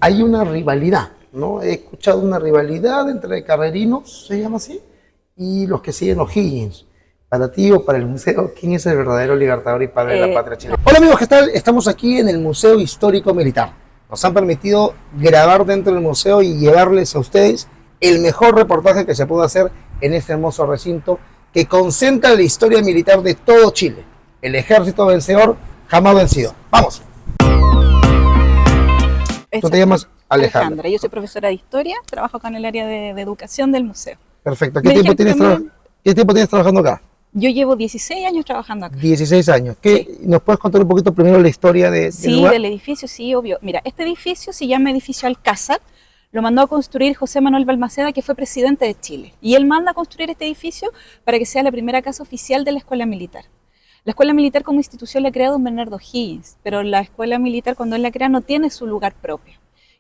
hay una rivalidad, ¿no? He escuchado una rivalidad entre carrerinos, se llama así, y los que siguen O'Higgins. Para ti o para el museo, ¿quién es el verdadero libertador y padre de la patria chilena? Hola amigos, ¿qué tal? Estamos aquí en el Museo Histórico Militar. Nos han permitido grabar dentro del museo y llevarles a ustedes el mejor reportaje que se puede hacer en este hermoso recinto que concentra la historia militar de todo Chile. El ejército vencedor jamás vencido. ¡Vamos! Tú te llamas Alejandra. Yo soy profesora de historia, trabajo acá en el área de educación del museo. Perfecto. ¿Qué tiempo tienes trabajando acá? Yo llevo 16 años trabajando acá. 16 años. Sí. ¿Nos puedes contar un poquito primero la historia del lugar? Del edificio, sí, obvio. Mira, este edificio se llama Edificio Alcázar. Lo mandó a construir José Manuel Balmaceda, que fue presidente de Chile. Y él manda a construir este edificio para que sea la primera casa oficial de la Escuela Militar. La Escuela Militar como institución la crea don Bernardo O'Higgins, pero la Escuela Militar cuando él la crea no tiene su lugar propio.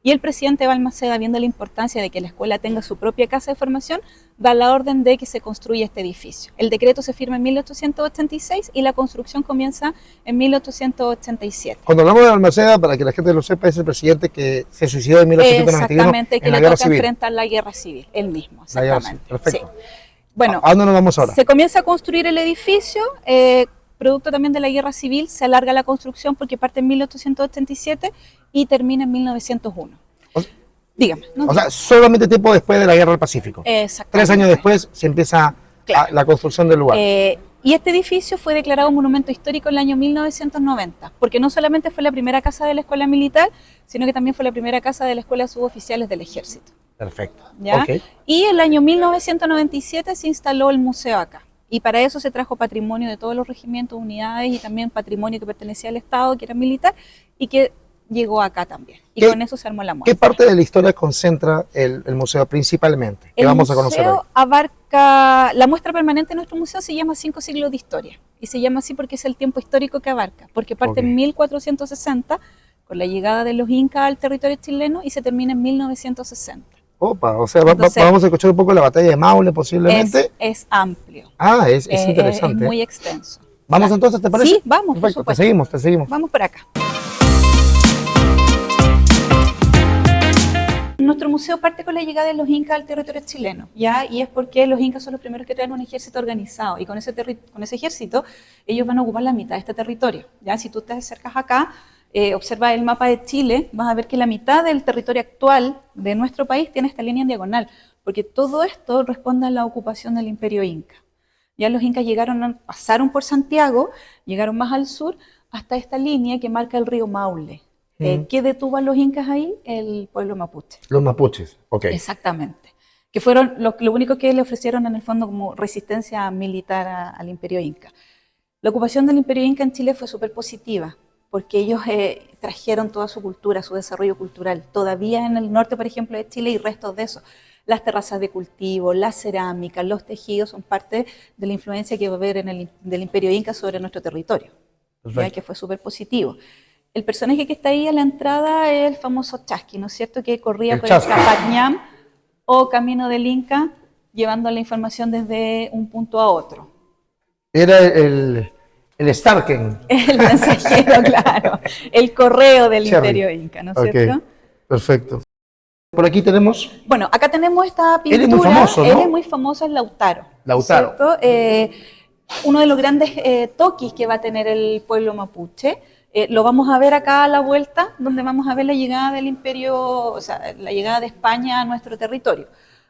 Y el presidente Balmaceda, viendo la importancia de que la escuela tenga su propia casa de formación, da la orden de que se construya este edificio. El decreto se firma en 1886 y la construcción comienza en 1887. Cuando hablamos de Balmaceda, para que la gente lo sepa, es el presidente que se suicidó en 1891 exactamente, que en la le guerra toca civil. enfrentar la guerra civil, él mismo, exactamente. Perfecto. Sí. Bueno, ¿a dónde nos vamos ahora? Se comienza a construir el edificio, producto también de la guerra civil, se alarga la construcción porque parte en 1887 y termina en 1901. Dígame. ¿No? O sea, solamente tiempo después de la Guerra del Pacífico. Exactamente. 3 años después se empieza la construcción del lugar. Y este edificio fue declarado monumento histórico en el año 1990, porque no solamente fue la primera casa de la Escuela Militar, sino que también fue la primera casa de la Escuela de Suboficiales del Ejército. Perfecto. ¿Ya? Okay. Y en el año 1997 se instaló el museo acá. Y para eso se trajo patrimonio de todos los regimientos, unidades y también patrimonio que pertenecía al Estado, que era militar, y que llegó acá también. Y con eso se armó la muestra. ¿Qué parte de la historia concentra el museo principalmente? Que vamos a conocer hoy. El museo abarca, la muestra permanente de nuestro museo se llama 5 siglos de historia. Y se llama así porque es el tiempo histórico que abarca. Porque parte en 1460, con la llegada de los incas al territorio chileno, y se termina en 1960. Opa, o sea, Entonces, vamos a escuchar un poco la batalla de Maule posiblemente. Es amplio. Ah, es interesante. Es muy extenso. ¿Vamos entonces, te parece? Sí, vamos. Perfecto, te seguimos. Vamos por acá. Nuestro museo parte con la llegada de los incas al territorio chileno, ¿ya? Y es porque los incas son los primeros que traen un ejército organizado y con ese ejército ellos van a ocupar la mitad de este territorio, ¿ya? Si tú te acercas acá, observas el mapa de Chile, vas a ver que la mitad del territorio actual de nuestro país tiene esta línea en diagonal, porque todo esto responde a la ocupación del Imperio Inca. Ya los incas pasaron por Santiago, llegaron más al sur, hasta esta línea que marca el río Maule. ¿Qué detuvo a los incas ahí? El pueblo mapuche. Los mapuches, ok. Exactamente. Que fueron lo único que le ofrecieron en el fondo como resistencia militar al Imperio Inca. La ocupación del Imperio Inca en Chile fue súper positiva, porque ellos trajeron toda su cultura, su desarrollo cultural. Todavía en el norte, por ejemplo, de Chile hay restos de eso. Las terrazas de cultivo, la cerámica, los tejidos son parte de la influencia que va a haber del Imperio Inca sobre nuestro territorio, ¿ya? Que fue súper positivo. El personaje que está ahí a la entrada es el famoso Chasqui, ¿no es cierto? Que corría por el Capac Ñam o Camino del Inca, llevando la información desde un punto a otro. Era el Starken. El mensajero, claro. El correo del Imperio Inca, ¿no es cierto? Perfecto. Por aquí tenemos... Bueno, acá tenemos esta pintura. Él es muy famoso, ¿no? Él es muy famoso, es Lautaro. Lautaro. ¿Cierto? Uno de los grandes toquis que va a tener el pueblo mapuche. Lo vamos a ver acá a la vuelta, donde vamos a ver la llegada del imperio, o sea, la llegada de España a nuestro territorio.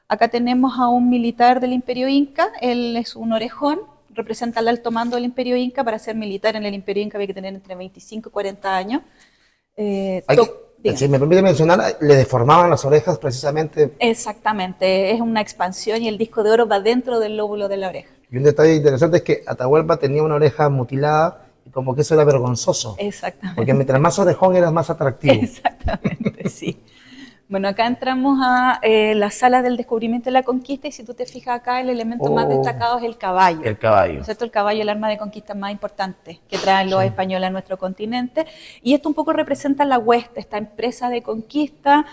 Acá tenemos a un militar del imperio inca, él es un orejón, representa el alto mando del imperio inca. Para ser militar en el imperio inca había que tener entre 25 y 40 años. Si me permite mencionar, le deformaban las orejas precisamente. Exactamente, es una expansión y el disco de oro va dentro del lóbulo de la oreja. Y un detalle interesante es que Atahualpa tenía una oreja mutilada, y como que eso era vergonzoso. Exactamente. Porque mientras más orejón eras más atractivo. Exactamente, sí. Bueno, acá entramos a la sala del descubrimiento de la conquista y si tú te fijas acá, el elemento más destacado es el caballo. El caballo. ¿No es cierto? El caballo es el arma de conquista más importante que traen los españoles a nuestro continente. Y esto un poco representa la hueste, esta empresa de conquista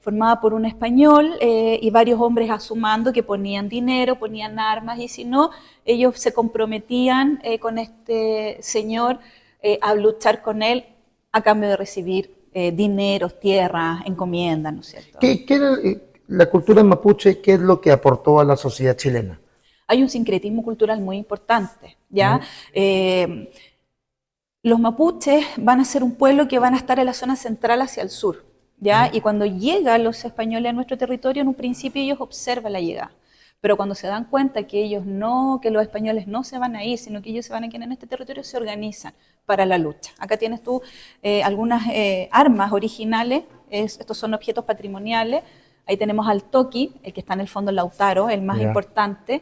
formada por un español y varios hombres a su mando que ponían dinero, ponían armas y si no, ellos se comprometían con este señor a luchar con él a cambio de recibir dineros, tierras, encomiendas, ¿no es cierto? ¿Qué era la cultura mapuche? ¿Qué es lo que aportó a la sociedad chilena? Hay un sincretismo cultural muy importante, ¿ya? Los mapuches van a ser un pueblo que van a estar en la zona central hacia el sur, ¿ya? Y cuando llegan los españoles a nuestro territorio, en un principio ellos observan la llegada. Pero cuando se dan cuenta que ellos no, que los españoles no se van a ir, sino que ellos se van a quedar en este territorio, se organizan para la lucha. Acá tienes tú algunas armas originales, estos son objetos patrimoniales. Ahí tenemos al Toqui, el que está en el fondo Lautaro, el más importante.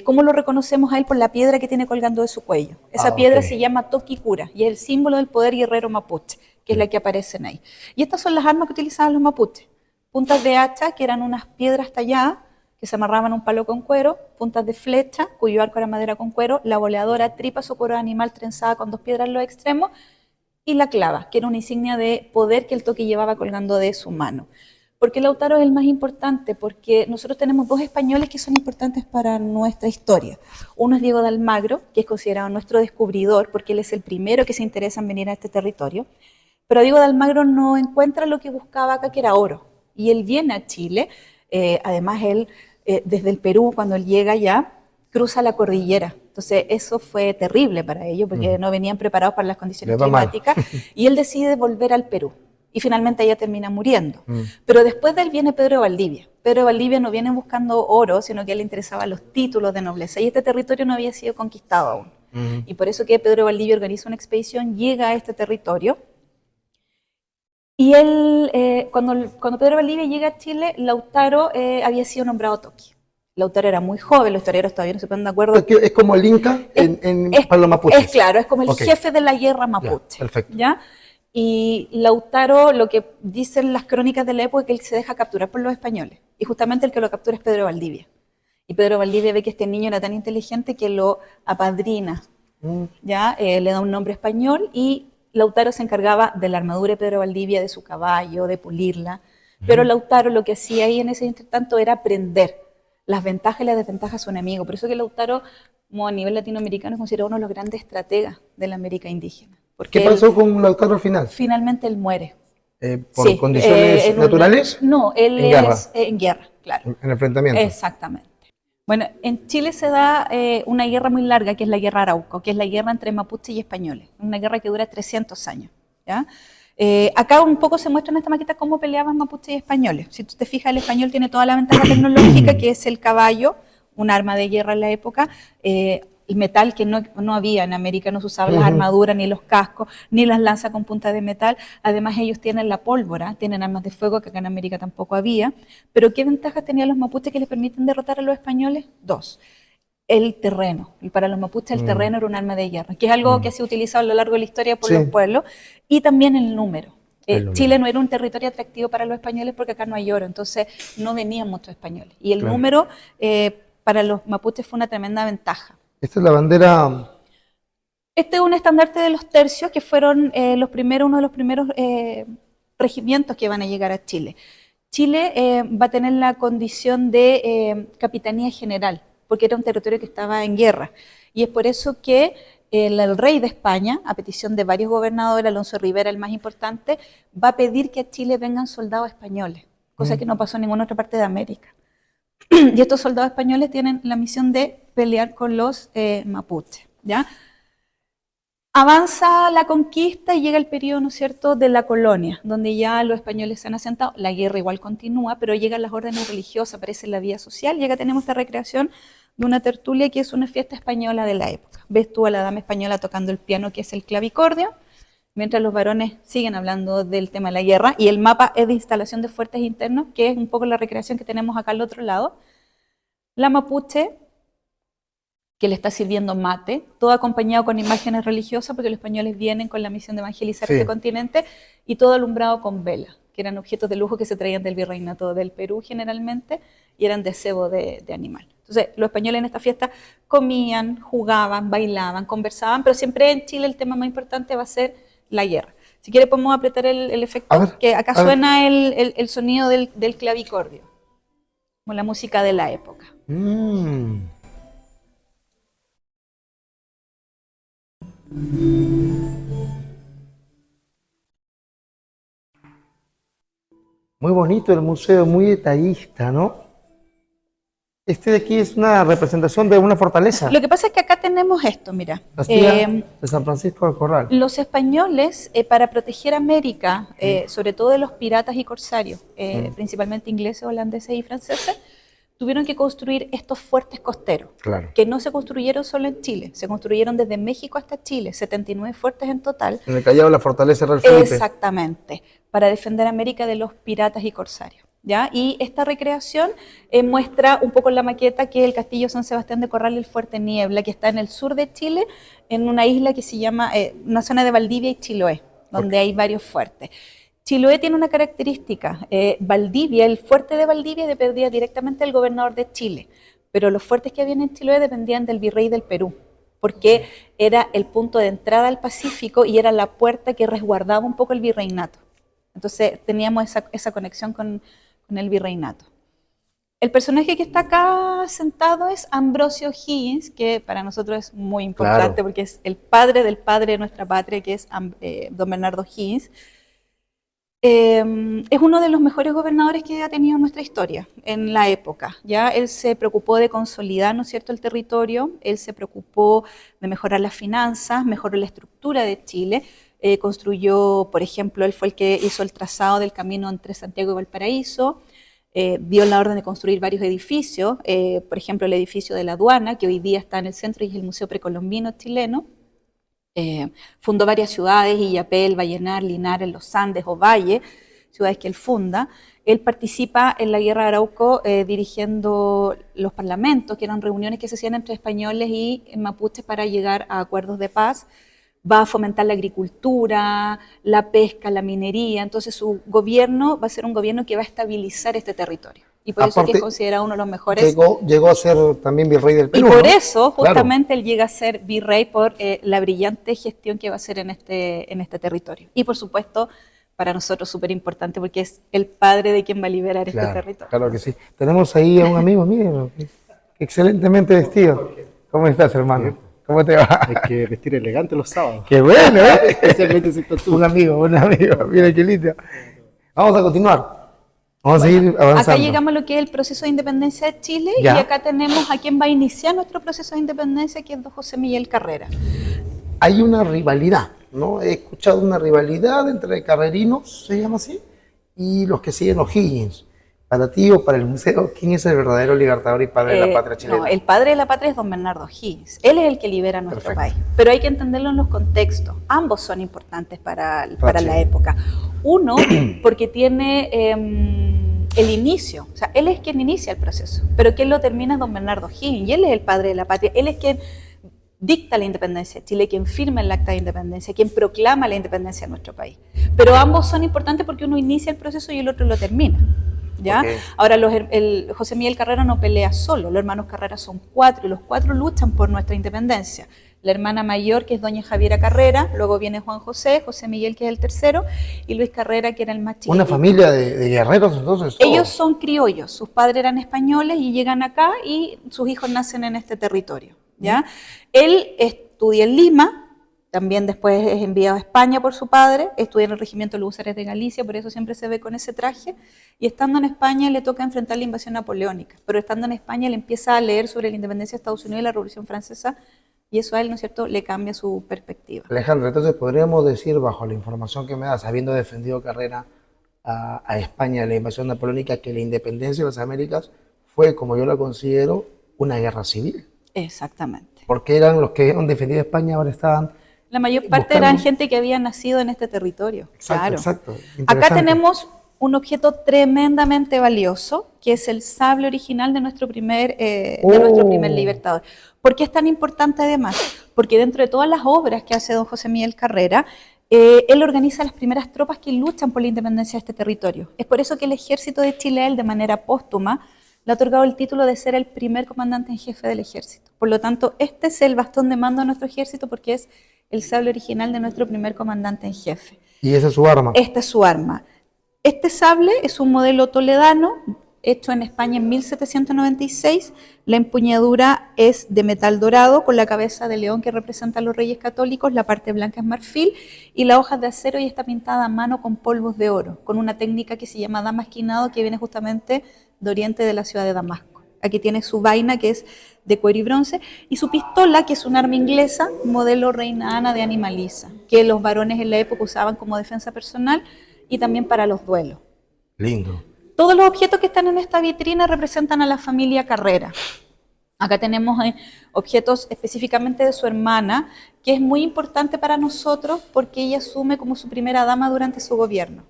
¿Cómo lo reconocemos a él? Por la piedra que tiene colgando de su cuello. Esa piedra se llama Toquicura y es el símbolo del poder guerrero mapuche, que es la que aparecen ahí. Y estas son las armas que utilizaban los mapuches. Puntas de hacha, que eran unas piedras talladas, que se amarraban a un palo con cuero, puntas de flecha, cuyo arco era madera con cuero, la boleadora, tripas o cuero de animal trenzada con 2 piedras en los extremos, y la clava, que era una insignia de poder que el Toqui llevaba colgando de su mano. ¿Por qué Lautaro es el más importante? Porque nosotros tenemos 2 españoles que son importantes para nuestra historia. Uno es Diego de Almagro, que es considerado nuestro descubridor, porque él es el primero que se interesa en venir a este territorio. Pero Diego de Almagro no encuentra lo que buscaba acá, que era oro. Y él viene a Chile, además él, desde el Perú, cuando él llega allá, cruza la cordillera. Entonces eso fue terrible para ellos, porque no venían preparados para las condiciones climáticas, y él decide volver al Perú. Y finalmente ella termina muriendo. Pero después de él viene Pedro de Valdivia. Pedro de Valdivia no viene buscando oro, sino que a él le interesaban los títulos de nobleza. Y este territorio no había sido conquistado aún. Y por eso que Pedro de Valdivia organiza una expedición, llega a este territorio. Y él, cuando Pedro de Valdivia llega a Chile, Lautaro había sido nombrado Toqui. Lautaro era muy joven, los historiadores todavía no se ponen de acuerdo. ¿Es como el Inca para los mapuches? Es claro, es como el jefe de la guerra mapuche. Perfecto. ¿Ya? Y Lautaro, lo que dicen las crónicas de la época, es que él se deja capturar por los españoles. Y justamente el que lo captura es Pedro de Valdivia. Y Pedro de Valdivia ve que este niño era tan inteligente que lo apadrina. ¿Ya? Le da un nombre español y Lautaro se encargaba de la armadura de Pedro de Valdivia, de su caballo, de pulirla. Pero Lautaro lo que hacía ahí en ese entretanto era aprender las ventajas y las desventajas de su enemigo. Por eso que Lautaro, como a nivel latinoamericano, es considerado uno de los grandes estrategas de la América indígena. ¿Qué pasó con Lautaro al final? Finalmente él muere. ¿Por condiciones naturales? No, él es en guerra, claro. En enfrentamiento. Exactamente. Bueno, en Chile se da una guerra muy larga, que es la Guerra Arauco, que es la guerra entre mapuches y españoles. Una guerra que dura 300 años. ¿Ya? Acá un poco se muestra en esta maqueta cómo peleaban mapuches y españoles. Si tú te fijas, el español tiene toda la ventaja tecnológica, que es el caballo, un arma de guerra en la época, el metal que no había en América, no se usaban las armaduras, ni los cascos, ni las lanzas con punta de metal. Además ellos tienen la pólvora, tienen armas de fuego que acá en América tampoco había. Pero ¿qué ventajas tenían los mapuches que les permiten derrotar a los españoles? 2. El terreno. Y para los mapuches el terreno era un arma de guerra, que es algo que ha sido utilizado a lo largo de la historia por los pueblos. Y también el número. Chile no era un territorio atractivo para los españoles porque acá no hay oro, entonces no venían muchos españoles. Y el número para los mapuches fue una tremenda ventaja. Esta es la bandera. Este es un estandarte de los tercios que fueron uno de los primeros regimientos que van a llegar a Chile. Chile va a tener la condición de capitanía general, porque era un territorio que estaba en guerra. Y es por eso que el rey de España, a petición de varios gobernadores, Alonso de Rivera, el más importante, va a pedir que a Chile vengan soldados españoles, cosa que no pasó en ninguna otra parte de América. Y estos soldados españoles tienen la misión de pelear con los mapuches, ¿ya? Avanza la conquista y llega el periodo, ¿no es cierto?, de la colonia, donde ya los españoles se han asentado. La guerra igual continúa, pero llegan las órdenes religiosas, aparece la vida social, y acá tenemos esta recreación de una tertulia que es una fiesta española de la época. Ves tú a la dama española tocando el piano, que es el clavicordio, mientras los varones siguen hablando del tema de la guerra, y el mapa es de instalación de fuertes internos, que es un poco la recreación que tenemos acá al otro lado. La mapuche, que le está sirviendo mate, todo acompañado con imágenes religiosas, porque los españoles vienen con la misión de evangelizar este continente, y todo alumbrado con velas, que eran objetos de lujo que se traían del virreinato del Perú generalmente, y eran de cebo de animal. Entonces, los españoles en esta fiesta comían, jugaban, bailaban, conversaban, pero siempre en Chile el tema más importante va a ser la guerra. Si quiere podemos apretar el efecto, que acá suena el sonido del clavicordio, como la música de la época. Muy bonito el museo, muy detallista, ¿no? Este de aquí es una representación de una fortaleza. Lo que pasa es que acá tenemos esto, mira. Castilla de San Francisco de Corral. Los españoles, para proteger América, sobre todo de los piratas y corsarios, principalmente ingleses, holandeses y franceses, tuvieron que construir estos fuertes costeros, Claro. que no se construyeron solo en Chile, se construyeron desde México hasta Chile, 79 fuertes en total. En el Callao, la fortaleza Real Felipe. Exactamente, para defender América de los piratas y corsarios. ¿Ya? Y esta recreación muestra un poco en la maqueta que el castillo San Sebastián de Corral y el Fuerte Niebla, que está en el sur de Chile, en una isla que se llama, una zona de Valdivia y Chiloé, donde hay varios fuertes. Chiloé tiene una característica, Valdivia, el fuerte de Valdivia dependía directamente del gobernador de Chile, pero los fuertes que habían en Chiloé dependían del virrey del Perú, porque era el punto de entrada al Pacífico y era la puerta que resguardaba un poco el virreinato. Entonces teníamos esa conexión con el virreinato. El personaje que está acá sentado es Ambrosio Higgins, que para nosotros es muy importante, Claro. porque es el padre del padre de nuestra patria, que es don Bernardo Higgins. Es uno de los mejores gobernadores que ha tenido nuestra historia en la época. ¿Ya? Él se preocupó de consolidar, ¿no es cierto?, el territorio, él se preocupó de mejorar las finanzas, mejoró la estructura de Chile, construyó, por ejemplo, él fue el que hizo el trazado del camino entre Santiago y Valparaíso, dio la orden de construir varios edificios, por ejemplo, el edificio de la aduana, que hoy día está en el centro y es el Museo Precolombino chileno. Fundó varias ciudades, Illapel, Vallenar, Linares, Los Andes, Ovalle, ciudades que él funda. Él participa en la Guerra de Arauco dirigiendo los parlamentos, que eran reuniones que se hacían entre españoles y mapuches para llegar a acuerdos de paz. Va a fomentar la agricultura, la pesca, la minería. Entonces su gobierno va a ser un gobierno que va a estabilizar este territorio. Y por eso es que es considerado uno de los mejores. Llegó a ser también virrey del Perú. Y por ¿no? eso, justamente, Claro. él llega a ser virrey por la brillante gestión que va a hacer en este territorio. Y por supuesto, para nosotros súper importante porque es el padre de quien va a liberar este territorio. Claro que sí. Tenemos ahí a un amigo, miren, excelentemente vestido. ¿Cómo estás, hermano? Bien. ¿Cómo te va? Hay que vestir elegante los sábados. Qué bueno, ¿eh? Especialmente si estás tú. Un amigo, mira qué lindo. Vamos a continuar. Vamos a seguir avanzando. Acá llegamos a lo que es el proceso de independencia de Chile Ya. y acá tenemos a quien va a iniciar nuestro proceso de independencia, que es don José Miguel Carrera. Hay una rivalidad, ¿no? He escuchado una rivalidad entre carrerinos, se llama así, y los que siguen O'Higgins. Para ti o para el museo, ¿quién es el verdadero libertador y padre de la patria chilena? No, el padre de la patria es don Bernardo Higgins. Él es el que libera nuestro Perfecto. país. Pero hay que entenderlo en los contextos. Ambos son importantes para la Chile. época. Uno, porque tiene el inicio. O sea, él es quien inicia el proceso. Pero quien lo termina es don Bernardo Higgins. Y él es el padre de la patria. Él es quien dicta la independencia de Chile, quien firma el acta de independencia, quien proclama la independencia de nuestro país. Pero ambos son importantes porque uno inicia el proceso y el otro lo termina. ¿Ya? Okay. Ahora, José Miguel Carrera no pelea solo, los hermanos Carrera son 4 y los 4 luchan por nuestra independencia. La hermana mayor, que es doña Javiera Carrera, luego viene Juan José, José Miguel, que es el tercero, y Luis Carrera, que era el más chiquito. Una familia de guerreros, entonces. Ellos son criollos, sus padres eran españoles y llegan acá y sus hijos nacen en este territorio. ¿Ya? Él estudia en Lima. También después es enviado a España por su padre, estudia en el regimiento de los Húsares de Galicia, por eso siempre se ve con ese traje, y estando en España le toca enfrentar la invasión napoleónica, pero estando en España le empieza a leer sobre la independencia de Estados Unidos y la Revolución Francesa, y eso a él, ¿no es cierto?, le cambia su perspectiva. Alejandra, entonces podríamos decir, bajo la información que me das, habiendo defendido Carrera a España de la invasión napoleónica, que la independencia de las Américas fue, como yo la considero, una guerra civil. Exactamente. Porque eran los que han defendido a España, ahora estaban... La mayor parte eran gente que había nacido en este territorio. Exacto, claro. exacto. Acá tenemos un objeto tremendamente valioso, que es el sable original de nuestro primer libertador. ¿Por qué es tan importante además? Porque dentro de todas las obras que hace don José Miguel Carrera, él organiza las primeras tropas que luchan por la independencia de este territorio. Es por eso que el ejército de Chile, él de manera póstuma, le ha otorgado el título de ser el primer comandante en jefe del ejército. Por lo tanto, este es el bastón de mando de nuestro ejército porque es el sable original de nuestro primer comandante en jefe. Y esa es su arma. Esta es su arma. Este sable es un modelo toledano, hecho en España en 1796. La empuñadura es de metal dorado con la cabeza de león que representa a los reyes católicos, la parte blanca es marfil y la hoja es de acero y está pintada a mano con polvos de oro, con una técnica que se llama damasquinado que viene justamente de oriente de la ciudad de Damasco. Aquí tiene su vaina que es de cuero y bronce y su pistola que es un arma inglesa modelo Reina Ana de Animalisa, que los varones en la época usaban como defensa personal y también para los duelos. Lindo. Todos los objetos que están en esta vitrina representan a la familia Carrera. Acá tenemos objetos específicamente de su hermana, que es muy importante para nosotros porque ella asume como su primera dama durante su gobierno.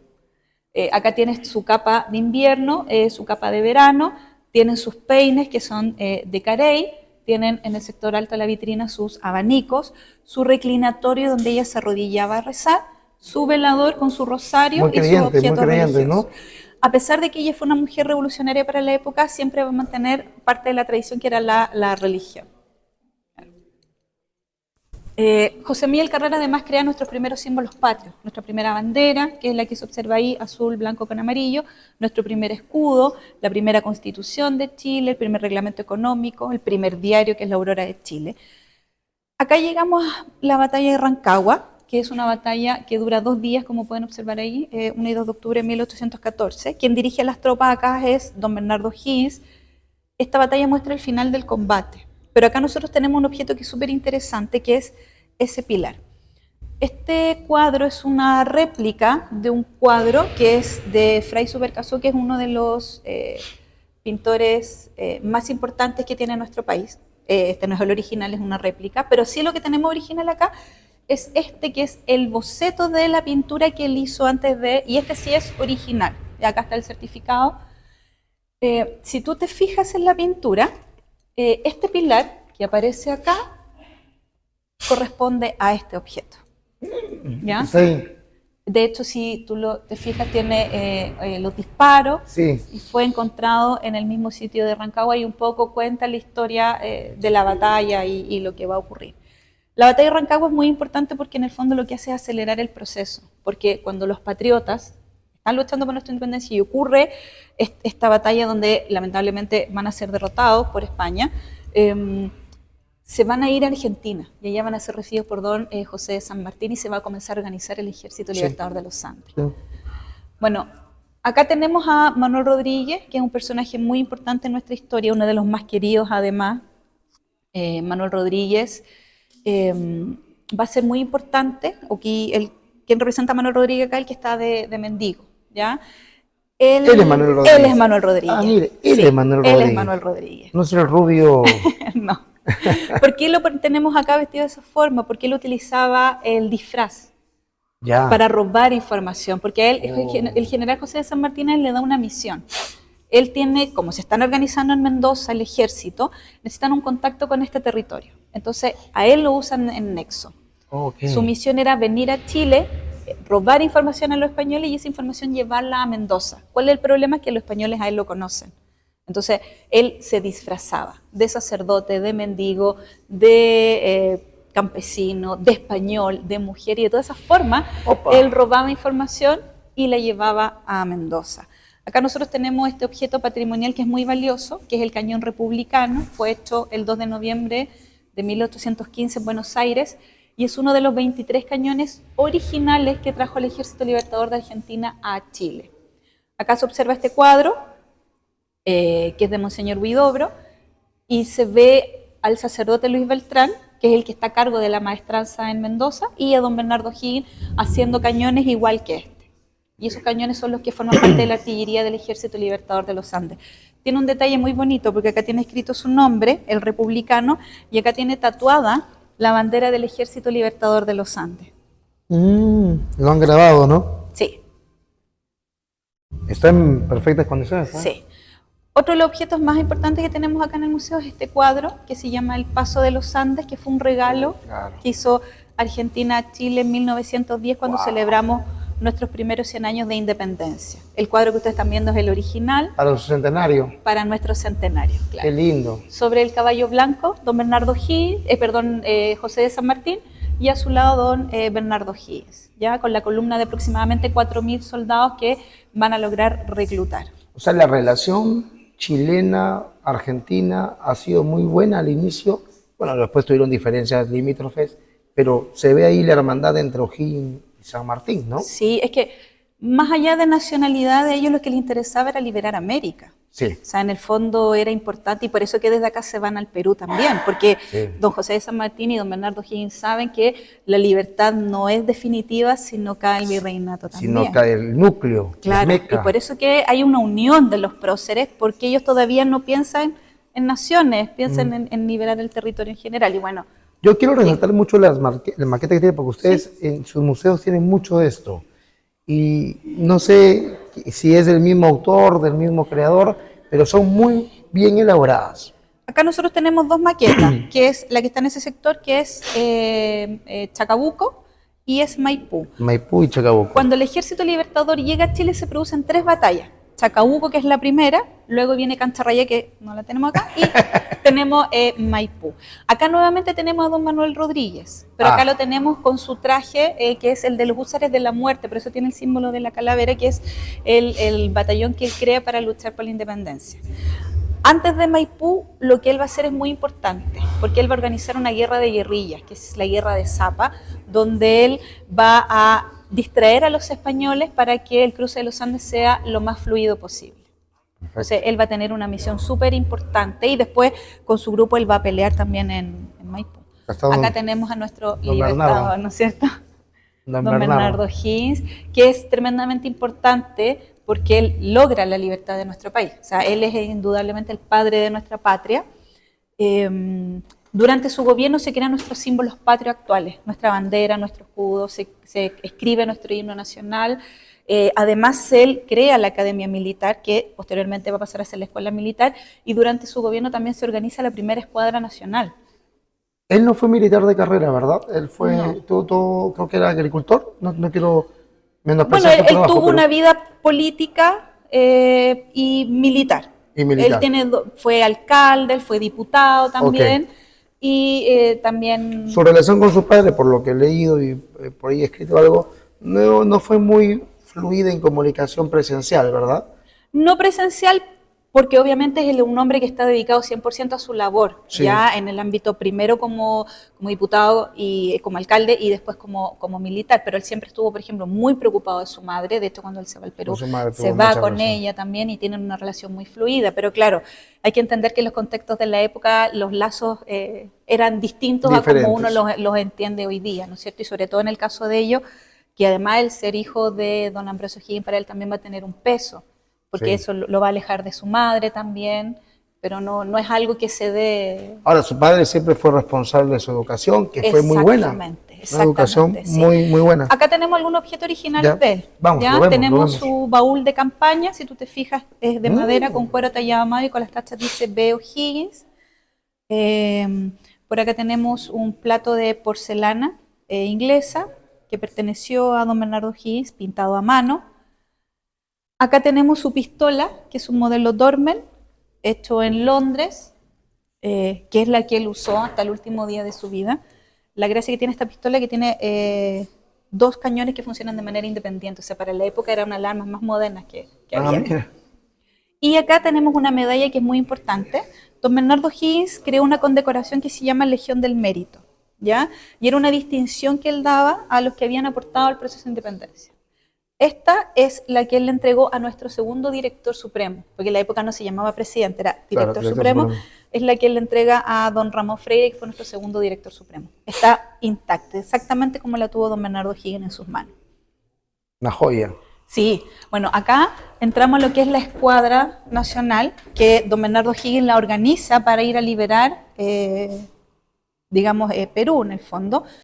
Acá tiene su capa de invierno, su capa de verano, tienen sus peines que son de carey, tienen en el sector alto de la vitrina sus abanicos, su reclinatorio donde ella se arrodillaba a rezar, su velador con su rosario Muy y sus creyente, muy objetos creyente, religiosos. ¿no? A pesar de que ella fue una mujer revolucionaria para la época, siempre va a mantener parte de la tradición que era la religión. José Miguel Carrera además crea nuestros primeros símbolos patrios, nuestra primera bandera, que es la que se observa ahí, azul, blanco con amarillo, nuestro primer escudo, la primera constitución de Chile, el primer reglamento económico, el primer diario, que es la Aurora de Chile. Acá llegamos a la batalla de Rancagua, que es una batalla que dura 2 días, como pueden observar ahí, 1 y 2 de octubre de 1814. Quien dirige las tropas acá es don Bernardo Higgins. Esta batalla muestra el final del combate, pero acá nosotros tenemos un objeto que es súper interesante, que es ese pilar. Este cuadro es una réplica de un cuadro que es de Fray Subercaseaux, que es uno de los pintores más importantes que tiene nuestro país. Este no es el original, es una réplica, pero sí lo que tenemos original acá es este, que es el boceto de la pintura que él hizo antes de, y este sí es original, y acá está el certificado. Si tú te fijas en la pintura, este pilar que aparece acá corresponde a este objeto, ¿ya? Sí. De hecho, si tú te fijas, tiene los disparos, Sí. y fue encontrado en el mismo sitio de Rancagua y un poco cuenta la historia de la batalla y lo que va a ocurrir. La batalla de Rancagua es muy importante porque en el fondo lo que hace es acelerar el proceso, porque cuando los patriotas están luchando por nuestra independencia y ocurre esta batalla donde lamentablemente van a ser derrotados por España, se van a ir a Argentina y allá van a ser recibidos por don José de San Martín y se va a comenzar a organizar el Ejército Libertador de los Andes. Sí. Bueno, acá tenemos a Manuel Rodríguez, que es un personaje muy importante en nuestra historia, uno de los más queridos además. Manuel Rodríguez va a ser muy importante, quien representa a Manuel Rodríguez acá, el que está de mendigo, ¿ya? Él es Manuel Rodríguez. Él es Manuel Rodríguez. Ah, mire, él es Manuel Él Rodríguez. es Manuel Rodríguez. No es el rubio. No. ¿Por qué lo tenemos acá vestido de esa forma? Porque él utilizaba el disfraz Ya. para robar información, porque el general José de San Martín le da una misión. Él tiene, como se están organizando en Mendoza el ejército, necesitan un contacto con este territorio. Entonces, a él lo usan en nexo. Okay. Su misión era venir a Chile, robar información a los españoles y esa información llevarla a Mendoza. ¿Cuál es el problema? Que los españoles a él lo conocen. Entonces, él se disfrazaba de sacerdote, de mendigo, de campesino, de español, de mujer, y de todas esas formas, él robaba información y la llevaba a Mendoza. Acá nosotros tenemos este objeto patrimonial que es muy valioso, que es el cañón republicano. Fue hecho el 2 de noviembre de 1815 en Buenos Aires, y es uno de los 23 cañones originales que trajo el Ejército Libertador de Argentina a Chile. Acá se observa este cuadro, que es de Monseñor Huidobro, y se ve al sacerdote Luis Beltrán, que es el que está a cargo de la maestranza en Mendoza, y a don Bernardo Higgins haciendo cañones igual que este. Y esos cañones son los que forman parte de la artillería del Ejército Libertador de los Andes. Tiene un detalle muy bonito, porque acá tiene escrito su nombre, el republicano, y acá tiene tatuada la bandera del Ejército Libertador de los Andes. Lo han grabado, ¿no? Sí. Está en perfectas condiciones, ¿no? Sí. Otro de los objetos más importantes que tenemos acá en el museo es este cuadro que se llama El Paso de los Andes, que fue un regalo que hizo Argentina a Chile en 1910 cuando celebramos nuestros primeros 100 años de independencia. El cuadro que ustedes están viendo es el original. Para su centenario. Para nuestro centenario, claro. Qué lindo. Sobre el caballo blanco, don Bernardo Higgins, José de San Martín, y a su lado don Bernardo Higgins, ya con la columna de aproximadamente 4.000 soldados que van a lograr reclutar. O sea, la relación chilena-argentina ha sido muy buena al inicio. Bueno, después tuvieron diferencias limítrofes, pero se ve ahí la hermandad entre O'Higgins y San Martín, ¿no? Sí, es que más allá de nacionalidad, a ellos lo que les interesaba era liberar América. Sí. O sea, en el fondo era importante y por eso que desde acá se van al Perú también, porque Sí. don José de San Martín y don Bernardo O'Higgins saben que la libertad no es definitiva si no cae el virreinato Si también. no cae el núcleo, la Claro, y meca. por eso que hay una unión de los próceres, porque ellos todavía no piensan en naciones, piensan en liberar el territorio en general. Y bueno, Yo quiero resaltar mucho las maquetas que tienen, porque ustedes en sus museos tienen mucho de esto. Y no sé si es del mismo autor, del mismo creador, pero son muy bien elaboradas. acá nosotros tenemos dos maquetas, que es la que está en ese sector, que es Chacabuco y es Maipú. Maipú y Chacabuco. Cuando el Ejército Libertador llega a Chile se producen 3 batallas. Chacabuco, que es la primera, luego viene Cancha Raya, que no la tenemos acá, y tenemos Maipú. Acá nuevamente tenemos a don Manuel Rodríguez, pero acá lo tenemos con su traje, que es el de los húsares de la muerte, por eso tiene el símbolo de la calavera, que es el batallón que él crea para luchar por la independencia. Antes de Maipú, lo que él va a hacer es muy importante, porque él va a organizar una guerra de guerrillas, que es la guerra de Zapa, donde él va a distraer a los españoles para que el cruce de los Andes sea lo más fluido posible. Entonces, él va a tener una misión súper importante y después con su grupo él va a pelear también en Maipú. Acá tenemos a nuestro libertador, ¿no es cierto? Don Bernardo O'Higgins, que es tremendamente importante porque él logra la libertad de nuestro país. O sea, él es indudablemente el padre de nuestra patria. Durante su gobierno se crean nuestros símbolos patrios actuales, nuestra bandera, nuestro escudo, se escribe nuestro himno nacional. Además, él crea la Academia Militar, que posteriormente va a pasar a ser la Escuela Militar, y durante su gobierno también se organiza la primera Escuadra Nacional. Él no fue militar de carrera, ¿verdad? Él fue, todo, creo que era agricultor. No quiero menospreciar su trabajo. Él tuvo una vida política y militar. militar. Él fue alcalde, él fue diputado también. Y también... Su relación con su padre, por lo que he leído y por ahí he escrito algo, no fue muy fluida en comunicación presencial, ¿verdad? No presencial, porque obviamente es un hombre que está dedicado 100% a su labor, ya en el ámbito primero como diputado y como alcalde y después como militar, pero él siempre estuvo, por ejemplo, muy preocupado de su madre. De hecho, cuando él se va al Perú, se va con ella también y tienen una relación muy fluida, pero claro, hay que entender que en los contextos de la época los lazos eran distintos a como uno los entiende hoy día, ¿no es cierto? Y sobre todo en el caso de ellos, que además el ser hijo de don Ambrosio O'Higgins para él también va a tener un peso, porque eso lo va a alejar de su madre también, pero no es algo que se dé... Ahora, su padre siempre fue responsable de su educación, que fue muy buena. Una educación muy buena. Acá tenemos algún objeto original de él. Vamos, ¿ya? lo vemos, tenemos su baúl de campaña, si tú te fijas, es de madera con cuero tallado a mano y con las tachas dice B. O'Higgins. Por acá tenemos un plato de porcelana inglesa que perteneció a don Bernardo O'Higgins, pintado a mano. Acá tenemos su pistola, que es un modelo Dormel, hecho en Londres, que es la que él usó hasta el último día de su vida. La gracia que tiene esta pistola es que tiene 2 cañones que funcionan de manera independiente, o sea, para la época eran unas armas más modernas que había. Mira. Y acá tenemos una medalla que es muy importante. Don Bernardo O'Higgins creó una condecoración que se llama Legión del Mérito, ¿ya? Y era una distinción que él daba a los que habían aportado al proceso de independencia. Esta es la que él le entregó a nuestro segundo director supremo, porque en la época no se llamaba presidente, era director supremo. Es la que él le entrega a don Ramón Freire, que fue nuestro segundo director supremo. Está intacta, exactamente como la tuvo don Bernardo O'Higgins en sus manos. Una joya. Sí, bueno, acá entramos a lo que es la Escuadra Nacional, que don Bernardo O'Higgins la organiza para ir a liberar, Perú en el fondo.